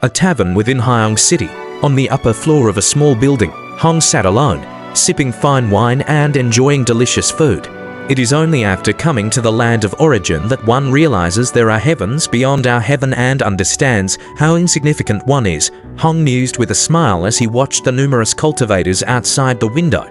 A tavern within Hyong City. On the upper floor of a small building, Hong sat alone, sipping fine wine and enjoying delicious food. It is only after coming to the land of origin that one realizes there are heavens beyond our heaven and understands how insignificant one is, Hong mused with a smile as he watched the numerous cultivators outside the window,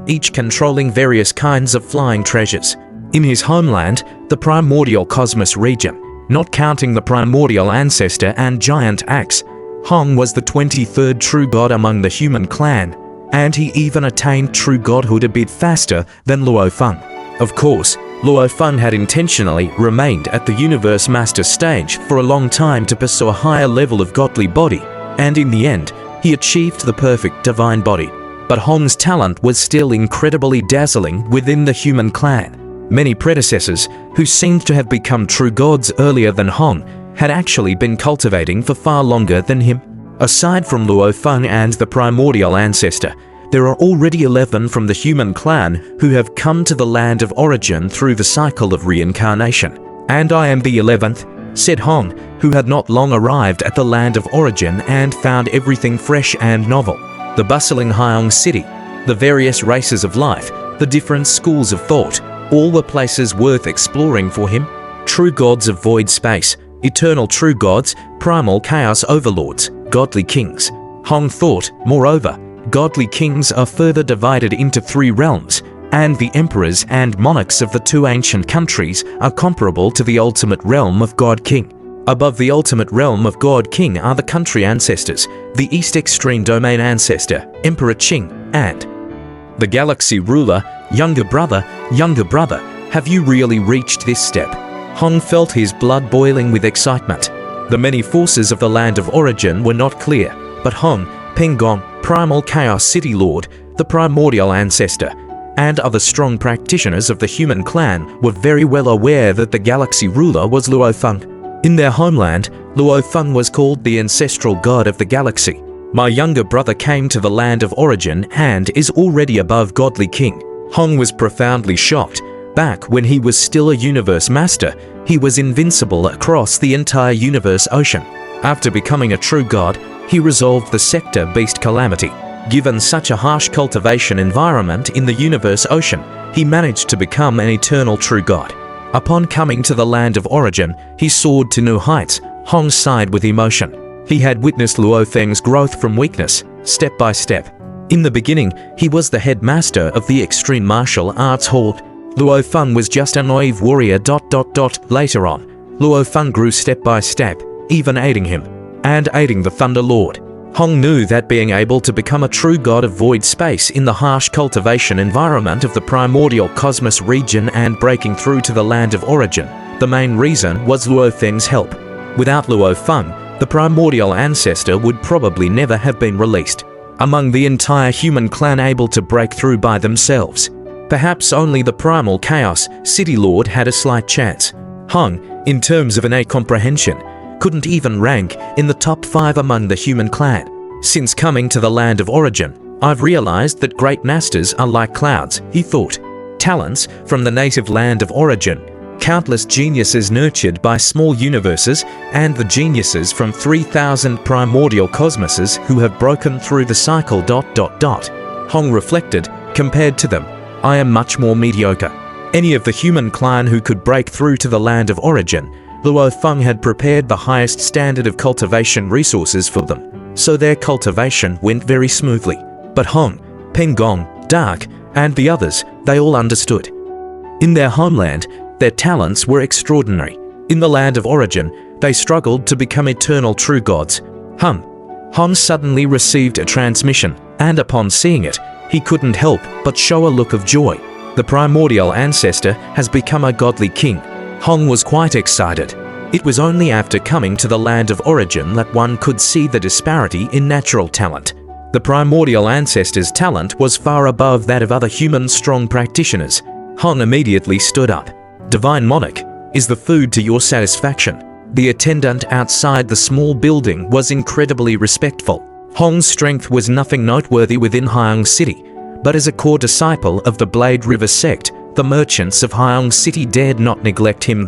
each controlling various kinds of flying treasures. In his homeland, the primordial cosmos region, not counting the primordial ancestor and giant axe, Hong was the 23rd true god among the human clan, and he even attained true godhood a bit faster than Luo Feng. Of course, Luo Feng had intentionally remained at the Universe Master stage for a long time to pursue a higher level of godly body, and in the end, he achieved the perfect divine body. But Hong's talent was still incredibly dazzling within the human clan. Many predecessors, who seemed to have become true gods earlier than Hong, had actually been cultivating for far longer than him. Aside from Luo Feng and the primordial ancestor, there are already 11 from the human clan who have come to the land of origin through the cycle of reincarnation. And I am the 11th, said Hong, who had not long arrived at the land of origin and found everything fresh and novel. The bustling Hyong City, the various races of life, the different schools of thought, all were places worth exploring for him. True gods of void space, eternal true gods, primal chaos overlords, godly kings. Hong thought, moreover, godly kings are further divided into 3 realms, and the emperors and monarchs of the 2 ancient countries are comparable to the ultimate realm of God King. Above the ultimate realm of God King are the country ancestors, the East Extreme Domain ancestor, Emperor Qing, and the galaxy ruler, younger brother, have you really reached this step? Hong felt his blood boiling with excitement. The many forces of the land of origin were not clear, but Hong, Penggong, Primal Chaos City Lord, the primordial ancestor, and other strong practitioners of the human clan were very well aware that the galaxy ruler was Luo Feng. In their homeland, Luo Feng was called the ancestral god of the galaxy. My younger brother came to the land of origin and is already above godly king. Hong was profoundly shocked. Back when he was still a universe master, he was invincible across the entire universe ocean. After becoming a true god, he resolved the sector beast calamity. Given such a harsh cultivation environment in the universe ocean, he managed to become an eternal true god. Upon coming to the land of origin, he soared to new heights. Hong sighed with emotion. He had witnessed Luo Feng's growth from weakness, step by step. In the beginning, he was the headmaster of the Extreme Martial Arts Hall. Luo Feng was just a naive warrior. Later on, Luo Feng grew step by step, even aiding him, and aiding the Thunder Lord. Hong knew that being able to become a true god of void space in the harsh cultivation environment of the primordial cosmos region and breaking through to the land of origin, the main reason was Luo Feng's help. Without Luo Feng, the primordial ancestor would probably never have been released. Among the entire human clan able to break through by themselves, perhaps only the primal chaos city lord had a slight chance. Hong, in terms of innate comprehension, couldn't even rank in the top 5 among the human clan. Since coming to the land of origin, I've realized that great masters are like clouds, he thought. Talents from the native land of origin, countless geniuses nurtured by small universes, and the geniuses from 3,000 primordial cosmoses who have broken through the cycle. Hong reflected, compared to them, I am much more mediocre. Any of the human clan who could break through to the land of origin, Luo Feng had prepared the highest standard of cultivation resources for them, so their cultivation went very smoothly. But Hong, Penggong, Dark, and the others, they all understood. In their homeland, their talents were extraordinary. In the land of origin, they struggled to become eternal true gods. Hong suddenly received a transmission, and upon seeing it, he couldn't help but show a look of joy. The primordial ancestor has become a godly king. Hong was quite excited. It was only after coming to the land of origin that one could see the disparity in natural talent. The primordial ancestor's talent was far above that of other human strong practitioners. Hong immediately stood up. Divine Monarch, is the food to your satisfaction? The attendant outside the small building was incredibly respectful. Hong's strength was nothing noteworthy within Hyong City, but as a core disciple of the Blade River sect, the merchants of Hyong City dared not neglect him.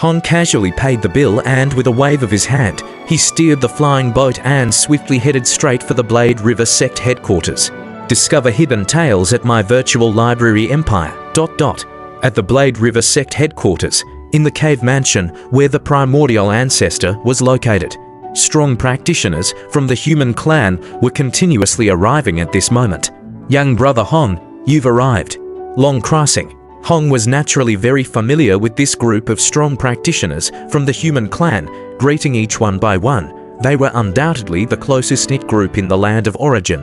Hong casually paid the bill and with a wave of his hand, he steered the flying boat and swiftly headed straight for the Blade River Sect headquarters. Discover hidden tales at my virtual library empire. At the Blade River Sect headquarters, in the cave mansion where the primordial ancestor was located. Strong practitioners from the human clan were continuously arriving at this moment. Young brother Hong, you've arrived. Long crossing. Hong was naturally very familiar with this group of strong practitioners from the human clan, greeting each one by one. They were undoubtedly the closest-knit group in the land of origin.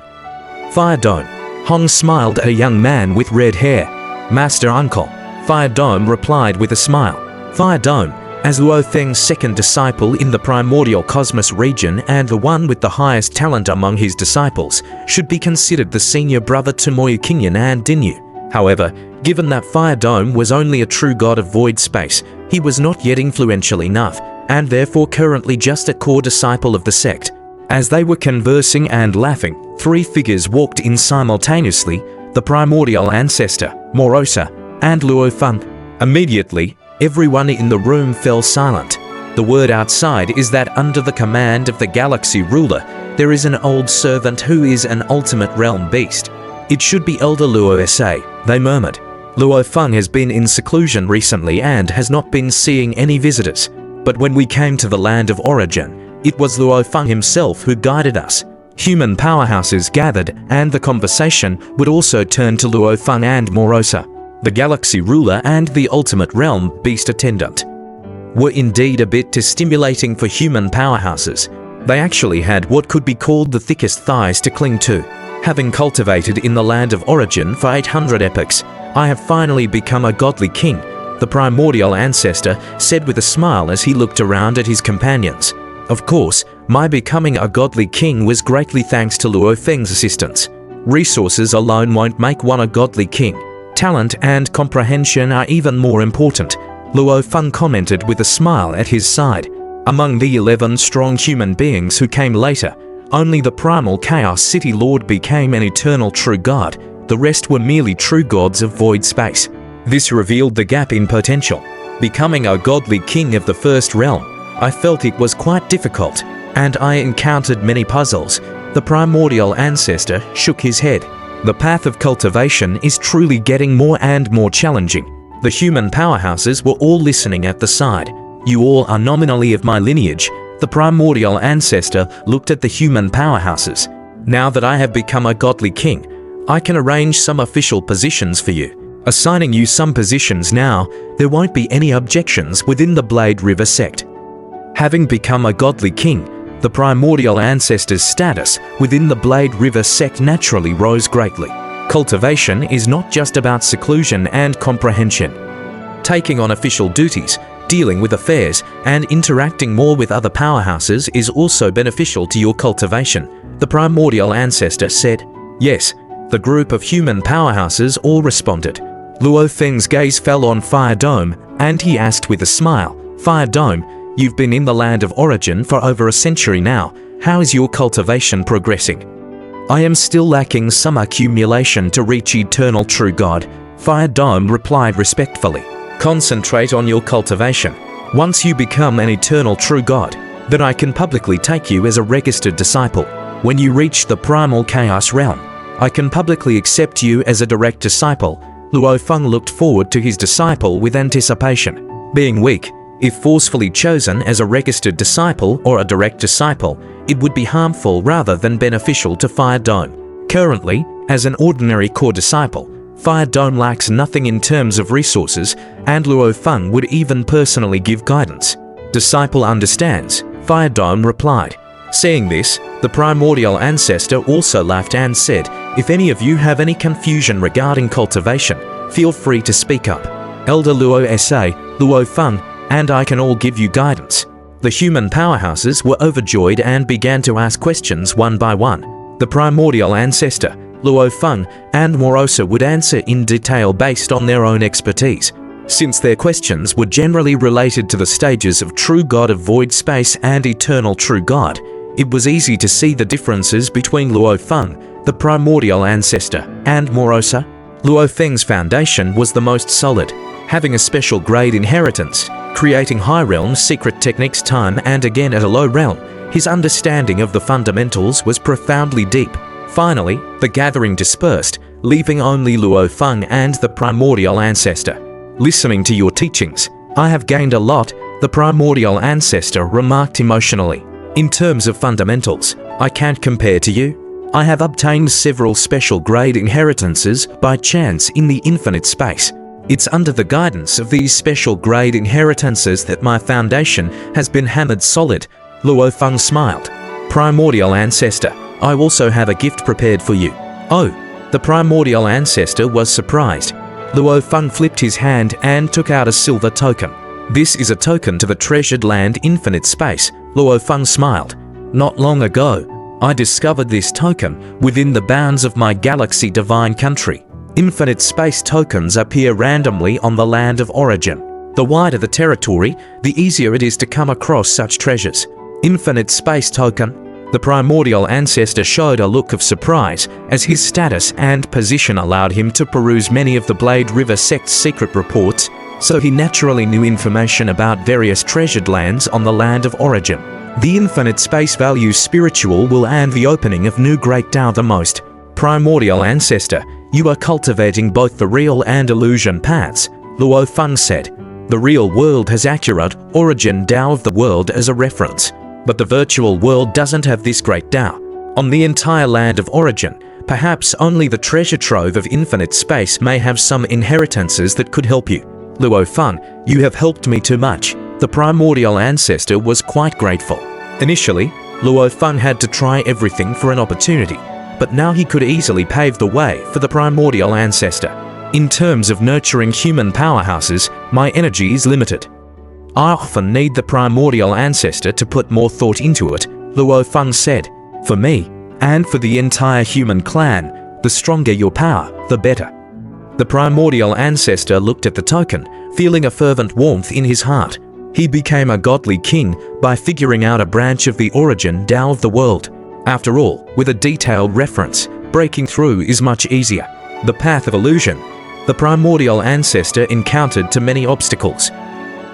Fire Dome. Hong smiled at a young man with red hair. Master Uncle. Fire Dome replied with a smile. Fire Dome, as Luo Feng's second disciple in the primordial cosmos region and the one with the highest talent among his disciples, should be considered the senior brother to Moyu Qingyan and Dinyu. However, given that Fire Dome was only a true god of void space, he was not yet influential enough, and therefore currently just a core disciple of the sect. As they were conversing and laughing, three figures walked in simultaneously, the primordial ancestor, Morosa, and Luo Feng. Immediately, everyone in the room fell silent. The word outside is that under the command of the galaxy ruler, there is an old servant who is an ultimate realm beast. It should be Elder Luo SA, they murmured. Luo Feng has been in seclusion recently and has not been seeing any visitors. But when we came to the land of origin, it was Luo Feng himself who guided us. Human powerhouses gathered, and the conversation would also turn to Luo Feng and Morosa, the galaxy ruler and the ultimate realm beast attendant. Were indeed a bit too stimulating for human powerhouses. They actually had what could be called the thickest thighs to cling to. Having cultivated in the land of origin for 800 epochs, I have finally become a godly king, the primordial ancestor said with a smile as he looked around at his companions. Of course, my becoming a godly king was greatly thanks to Luo Feng's assistance. Resources alone won't make one a godly king. Talent and comprehension are even more important, Luo Feng commented with a smile at his side. Among the 11 strong human beings who came later, only the primal Chaos City Lord became an eternal true god. The rest were merely true gods of void space. This revealed the gap in potential. Becoming a godly king of the first realm, I felt it was quite difficult, and I encountered many puzzles. The primordial ancestor shook his head. The path of cultivation is truly getting more and more challenging. The human powerhouses were all listening at the side. You all are nominally of my lineage. The primordial ancestor looked at the human powerhouses. Now that I have become a godly king, I can arrange some official positions for you. Assigning you some positions now, there won't be any objections within the Blade River sect. Having become a godly king, the primordial ancestor's status within the Blade River sect naturally rose greatly. Cultivation is not just about seclusion and comprehension. Taking on official duties, dealing with affairs, and interacting more with other powerhouses is also beneficial to your cultivation, the primordial ancestor said. Yes, the group of human powerhouses all responded. Luo Feng's gaze fell on Fire Dome, and he asked with a smile, Fire Dome, you've been in the land of origin for over a century now. How is your cultivation progressing? I am still lacking some accumulation to reach eternal true God, Fire Dome replied respectfully. Concentrate on your cultivation. Once you become an eternal true God, then I can publicly take you as a registered disciple. When you reach the primal chaos realm, I can publicly accept you as a direct disciple. Luo Feng looked forward to his disciple with anticipation. Being weak, if forcefully chosen as a registered disciple or a direct disciple, it would be harmful rather than beneficial to Fire Dome. Currently, as an ordinary core disciple, Fire Dome lacks nothing in terms of resources, and Luo Feng would even personally give guidance. Disciple understands, Fire Dome replied. Seeing this, the primordial ancestor also laughed and said, if any of you have any confusion regarding cultivation, feel free to speak up. Elder Luo SA, Luo Feng, and I can all give you guidance. The human powerhouses were overjoyed and began to ask questions one by one. The primordial ancestor, Luo Feng, and Morosa would answer in detail based on their own expertise. Since their questions were generally related to the stages of true God of void space and eternal true God, it was easy to see the differences between Luo Feng, the primordial ancestor, and Morosa. Luo Feng's foundation was the most solid. having a special grade inheritance, creating high realm secret techniques time and again at a low realm. His understanding of the fundamentals was profoundly deep. Finally, the gathering dispersed, leaving only Luo Feng and the primordial ancestor. Listening to your teachings, I have gained a lot, the primordial ancestor remarked emotionally. In terms of fundamentals, I can't compare to you. I have obtained several special grade inheritances by chance in the infinite space. It's under the guidance of these special grade inheritances that my foundation has been hammered solid. Luo Feng smiled. Primordial ancestor, I also have a gift prepared for you. Oh, the primordial ancestor was surprised. Luo Feng flipped his hand and took out a silver token. This is a token to the treasured land infinite space. Luo Feng smiled. Not long ago, I discovered this token within the bounds of my galaxy divine country. Infinite space tokens appear randomly on the land of origin. The wider the territory, the easier it is to come across such treasures. Infinite space token. The primordial ancestor showed a look of surprise as his status and position allowed him to peruse many of the Blade River sect's secret reports, so he naturally knew information about various treasured lands on the land of origin. The infinite space values spiritual will and the opening of new great Tao the most. Primordial ancestor, you are cultivating both the real and illusion paths, Luo Feng said. The real world has accurate origin Tao of the world as a reference, but the virtual world doesn't have this great Tao. On the entire land of origin, perhaps only the treasure trove of infinite space may have some inheritances that could help you. Luo Feng, you have helped me too much. The primordial ancestor was quite grateful. Initially, Luo Feng had to try everything for an opportunity, but now he could easily pave the way for the primordial ancestor. In terms of nurturing human powerhouses, my energy is limited. I often need the primordial ancestor to put more thought into it, Luo Feng said. For me, and for the entire human clan, the stronger your power, the better. The primordial ancestor looked at the token, feeling a fervent warmth in his heart. He became a godly king by figuring out a branch of the origin Tao of the world. After all, with a detailed reference, breaking through is much easier. The path of illusion. The primordial ancestor encountered too many obstacles.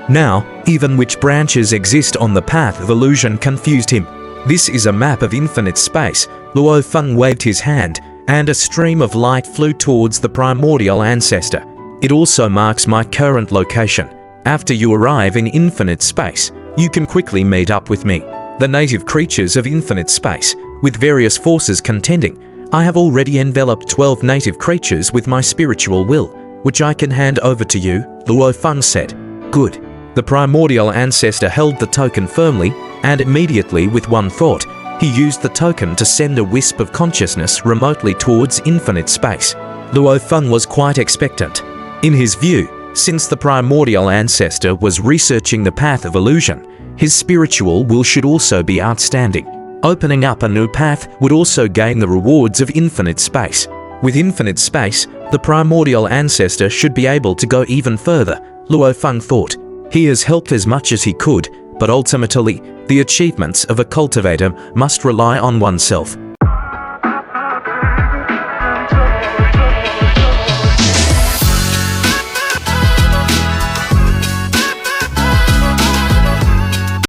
Now, even which branches exist on the path of illusion confused him. This is a map of infinite space. Luo Feng waved his hand, and a stream of light flew towards the primordial ancestor. It also marks my current location. After you arrive in infinite space, you can quickly meet up with me. The native creatures of infinite space, with various forces contending. I have already enveloped 12 native creatures with my spiritual will, which I can hand over to you, Luo Feng said. Good. The primordial ancestor held the token firmly, and immediately with one thought, he used the token to send a wisp of consciousness remotely towards infinite space. Luo Feng was quite expectant. In his view, since the primordial ancestor was researching the path of illusion, his spiritual will should also be outstanding. Opening up a new path would also gain the rewards of infinite space. With infinite space, the primordial ancestor should be able to go even further, Luo Feng thought. He has helped as much as he could, but ultimately, the achievements of a cultivator must rely on oneself.